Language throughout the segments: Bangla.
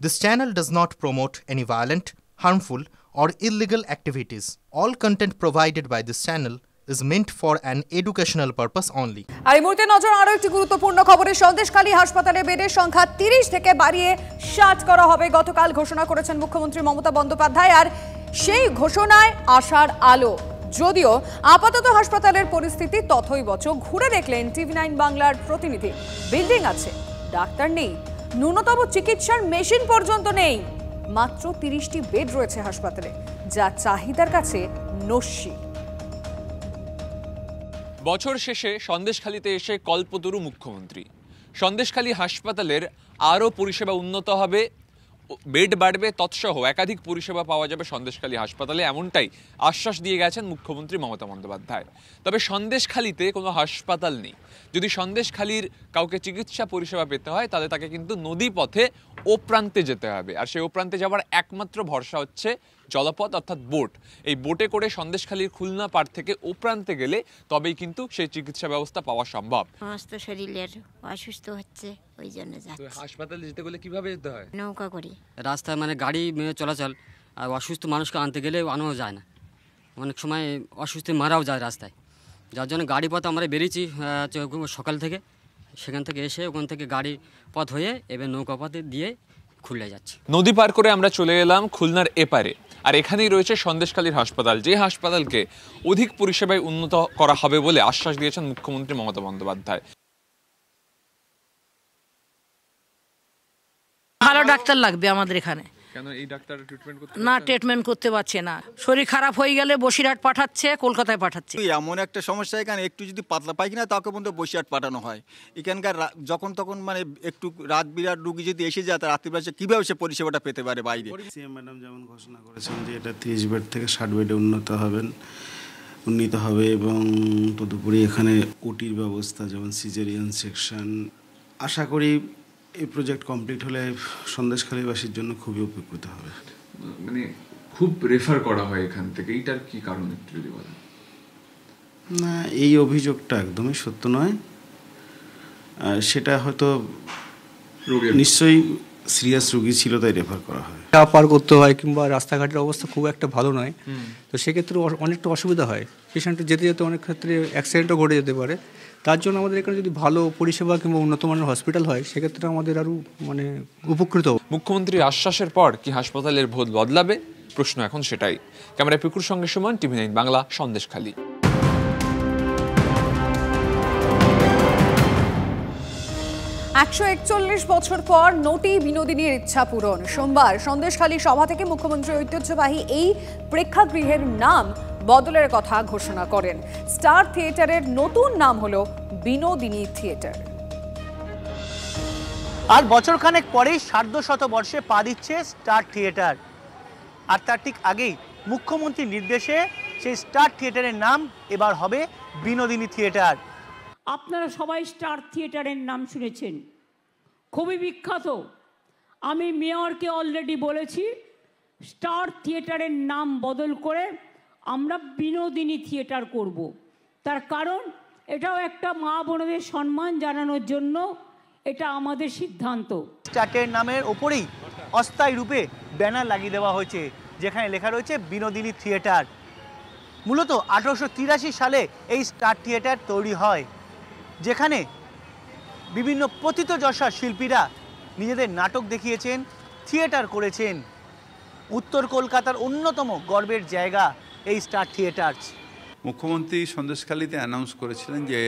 This channel does not promote any violent, harmful, or illegal activities. All content provided by this channel is meant for an educational purpose only. আর এই মুহূর্তে নজর আরো একটি গুরুত্বপূর্ণ খবরে। সন্দেশখালী হাসপাতালে বেডের সংখ্যা 30 থেকে বাড়িয়ে 60 করা হবে গতকাল ঘোষণা করেছেন মুখ্যমন্ত্রী মমতা বন্দ্যোপাধ্যায়। আর সেই ঘোষণায় আশার আলো, যদিও আপাতত হাসপাতালের পরিস্থিতি তথৈবচ। ঘুরে দেখলেন টিভি9 বাংলার প্রতিনিধি। বিল্ডিং আছে, ডাক্তার নেই, ন্যূনতম চিকিৎসার মেশিন পর্যন্ত নেই। মাত্র 30টি বেড রয়েছে হাসপাতালে, যা চাহিদার কাছে নস্যি। বছর শেষে সন্দেশখালীতে এসে কল্পতরু মুখ্যমন্ত্রী। সন্দেশখালী হাসপাতালের আরও পরিষেবা উন্নত হবে, বেড বাড়বে, তৎসহ একাধিক পরিষেবা পাওয়া যাবে সন্দেশখালী হাসপাতালে, এমনটাই আশ্বাস দিয়ে গেছেন মুখ্যমন্ত্রী মমতা বন্দ্যোপাধ্যায়। তবে সন্দেশখালীতে কোনো হাসপাতাল নেই। যদি সন্দেশখালীর কাউকে চিকিৎসা পরিষেবা পেতে হয়, তাহলে তাকে কিন্তু নদী পথে ও প্রান্তে যেতে হবে। আর সেই ও প্রান্তে যাওয়ার একমাত্র ভরসা হচ্ছে জলপথ, অর্থাৎ বোট। এই বোটে করে সন্দেশখালীর খুলনা পাড় থেকে ও প্রান্তে গেলে তবেই কিন্তু সেই চিকিৎসা ব্যবস্থা পাওয়া সম্ভব। সমস্ত শরীরের অসুস্থ হচ্ছে, ওই জন্য যাচ্ছি। হাসপাতালে যেতে গেলে কিভাবে যেতে হয়? নৌকা করি। রাস্তায় মানে গাড়ি চলাচল, আর অসুস্থ মানুষকে আনতে গেলে আনাও যায় না, অনেক সময় অসুস্থ মারাও যায় রাস্তায়। যার জন্য গাড়ি পথ আমরা বেরিয়েছি সকাল থেকে, সেখান থেকে এসে ওখান থেকে গাড়ি পথ হয়ে এবার নৌকা পথে দিয়ে খুলনা যাচ্ছি। নদী পার করে আমরা চলে এলাম খুলনার এপারে। আর এখানেই রয়েছে সন্দেশখালীর হাসপাতাল, যে হাসপাতালকে অধিক পরিষেবায় উন্নত করা হবে বলে আশ্বাস দিয়েছেন মুখ্যমন্ত্রী মমতা বন্দ্যোপাধ্যায়। ভালো ডাক্তার লাগবে আমাদের এখানে। কেন এই ডাক্তার ট্রিটমেন্ট করতে না, ট্রিটমেন্ট করতে পারছে না। শরীর খারাপ হয়ে গেলে বসিরহাট পাঠাচ্ছে, কলকাতায় পাঠাচ্ছে। এমন একটা সমস্যা, এখানে একটু যদি পাতলা পায়খানা তাকে পর্যন্ত বসিরহাট পাঠানো হয়। এখানকার যখন তখন মানে একটু রাত বিরাট রুগী যদি এসে যায়, তার রাত্রিবেলা কীভাবে সে পরিষেবাটা পেতে পারে বাইরে। সিএম ম্যাডাম যেমন ঘোষণা করেছেন যে এটা 30 বেড থেকে 60 বেডে উন্নীত হবে, এবং তদুপরি এখানে ওটির ব্যবস্থা, যেমন সিজারিয়ান সেকশন। আশা করি এই প্রজেক্ট কমপ্লিট হলে সন্দেশখালীবাসীর জন্য খুবই উপকৃত হবে। মানে খুব রেফার করা হয় এখান থেকে, এইটার কি কারণ একটু যদি বলেন? না, এই অভিযোগটা একদমই সত্য নয়। সেটা হয়তো নিশ্চয়ই সিরিয়াস রোগী ছিল, তাই রেফার করা হয়। পার করতে হয়, কিংবা রাস্তাঘাটের অবস্থা খুব একটা ভালো নয়, তো সেক্ষেত্রে অনেকটা অসুবিধা হয়। পেশেন্টের যেতে যেতে অনেক ক্ষেত্রে অ্যাক্সিডেন্টও ঘটে যেতে পারে। তার জন্য আমাদের এখানে যদি ভালো পরিষেবা কিংবা উন্নত মানের হসপিটাল হয়, সেক্ষেত্রে আমাদের আরও উপকৃত। মুখ্যমন্ত্রীর আশ্বাসের পর কি হাসপাতালের ভোট বদলাবে? প্রশ্ন এখন সেটাই। ক্যামেরায় পিকুর সঙ্গে সুমন, টিভি9 বাংলা, সন্দেশখালী। 141 বছর পর নটি বিনোদিনীর ইচ্ছা পূরণ। সোমবার সন্দেশখালী সভা থেকে মুখ্যমন্ত্রী ঐতিহ্যবাহী এই প্রেক্ষাগৃহের নাম বদলের কথা ঘোষণা করেন। স্টার থিয়েটারের নতুন নাম হলো বিনোদিনী থিয়েটার। আর বছরখানেক পরেই সার্ধশতবর্ষে পা দিচ্ছে স্টার থিয়েটার। আর তার ঠিক আগেই মুখ্যমন্ত্রীর নির্দেশে সেই স্টার থিয়েটারের নাম এবার হবে বিনোদিনী থিয়েটার। আপনারা সবাই স্টার থিয়েটারের নাম শুনেছেন, খুবই বিখ্যাত। আমি মেয়রকে অলরেডি বলেছি, স্টার থিয়েটারের নাম বদল করে আমরা বিনোদিনী থিয়েটার করব। তার কারণ এটাও একটা মা বোনদের সম্মান জানানোর জন্য এটা আমাদের সিদ্ধান্ত। স্টারের নামের ওপরেই অস্থায়ী রূপে ব্যানার লাগিয়ে দেওয়া হয়েছে, যেখানে লেখা রয়েছে বিনোদিনী থিয়েটার। মূলত 1883 সালে এই স্টার থিয়েটার তৈরি হয়, যেখানে বিভিন্ন পতিতযশা শিল্পীরা নিজেদের নাটক দেখিয়েছেন, থিয়েটার করেছেন। উত্তর কলকাতার অন্যতম গর্বের জায়গা এই স্টার থিয়েটার। মুখ্যমন্ত্রী সন্দেশখালীতে অ্যানাউন্স করেছিলেন যে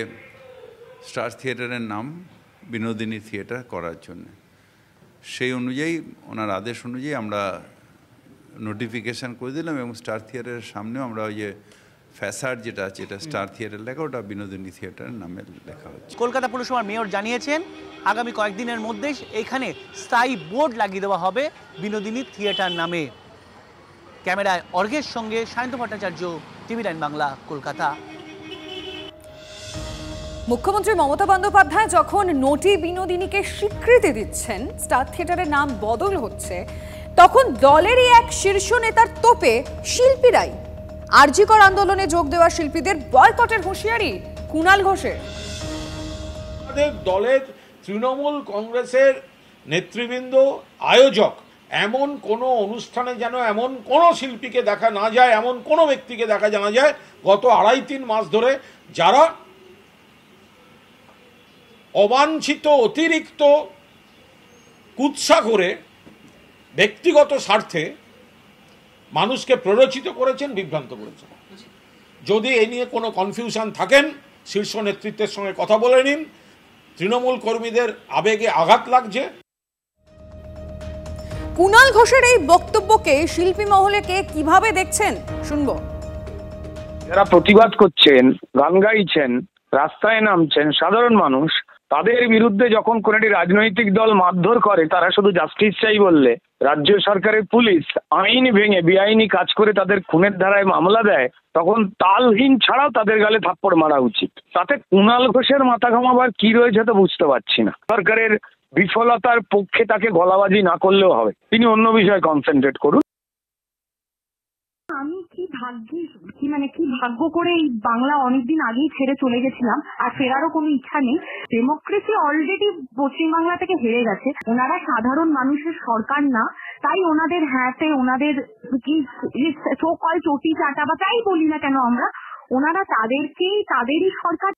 স্টার থিয়েটারের নাম বিনোদিনী থিয়েটার করার জন্য। সেই অনুযায়ী, ওনার আদেশ অনুযায়ী আমরা নোটিফিকেশান করে দিলাম, এবং স্টার থিয়েটারের সামনেও আমরা ওই যে ফ্যাসাড যেটা আছে, এটা স্টার থিয়েটার লেখা, ওটা বিনোদিনী থিয়েটারের নামে লেখা হচ্ছে। কলকাতা পুরসভার মেয়র জানিয়েছেন আগামী কয়েকদিনের মধ্যেই এখানে স্থায়ী বোর্ড লাগিয়ে দেওয়া হবে বিনোদিনী থিয়েটার নামে। ক্যামেরায় অর্ঘের সঙ্গে সায়ন্ত ভট্টাচার্য, টিভি9 বাংলা, কলকাতা। মুখ্যমন্ত্রী মমতা বন্দ্যোপাধ্যায় যখন নটি বিনোদিনীকে স্বীকৃতি দিচ্ছেন, স্টার থিয়েটারের নাম বদল হচ্ছে, তখন দলেরই এক শীর্ষ নেতার তোপে শিল্পীরাই। আরজিকর আন্দোলনে যোগ দেওয়া শিল্পীদের বয়কটের হুঁশিয়ারি কুণাল ঘোষের। দলের তৃণমূল কংগ্রেসের নেতৃবৃন্দ, আয়োজক এমন কোনো অনুষ্ঠানে যেন এমন কোনো শিল্পীকে দেখা না যায়, এমন কোনো ব্যক্তিকে দেখা না যায় গত 2.5-3 মাস ধরে যারা অবাঞ্ছিত অতিরিক্ত কুৎসা করে ব্যক্তিগত স্বার্থে মানুষকে প্ররোচিত করেছেন, বিভ্রান্ত করেছেন। যদি এ নিয়ে কোনো কনফিউশন থাকেন, শীর্ষ নেতৃত্বের সঙ্গে কথা বলে নিন। তৃণমূল কর্মীদের আবেগে আঘাত লাগছে। কুণাল ঘোষের এই বক্তব্যকে শিল্পী মহলে কে কিভাবে দেখছেন শুনবো। যারা প্রতিবাদ করছেন, গান গাইছেন, রাস্তায় নামছেন সাধারণ মানুষ, তাদের বিরুদ্ধে যখন কোন একটি রাজনৈতিক দল মারধর করে, তারা শুধু জাস্টিস চাই বললে রাজ্য সরকারের পুলিশ আইন ভেঙে বেআইনি কাজ করে তাদের খুনের ধারায় মামলা দেয়, তখন তালহীন ছাড়াও তাদের গালে থাপ্পড় মারা উচিত। তাতে কুণাল ঘোষের মাথা ঘামাবার কি রয়েছে তো বুঝতে পারছি না। সরকারের বিফলতার পক্ষে তাকে গলাবাজি না করলেও হবে, তিনি অন্য বিষয়ে কনসেন্ট্রেট করুন। আমি কি ভাগ্য করে এই বাংলা অনেকদিন আগেই ছেড়ে চলে গেছিলাম, আর ফেরারও কোনো ইচ্ছা নেই। ডেমোক্রেসি অলরেডি পশ্চিমবাংলা থেকে হেরে গেছে। ওনারা সাধারণ মানুষের সরকার না, তাই ওনাদের হ্যাঁতে ওনাদের কি চটি চাটা বা তাই বলি না কেন আমরা, ওনারা তাদেরই সরকার।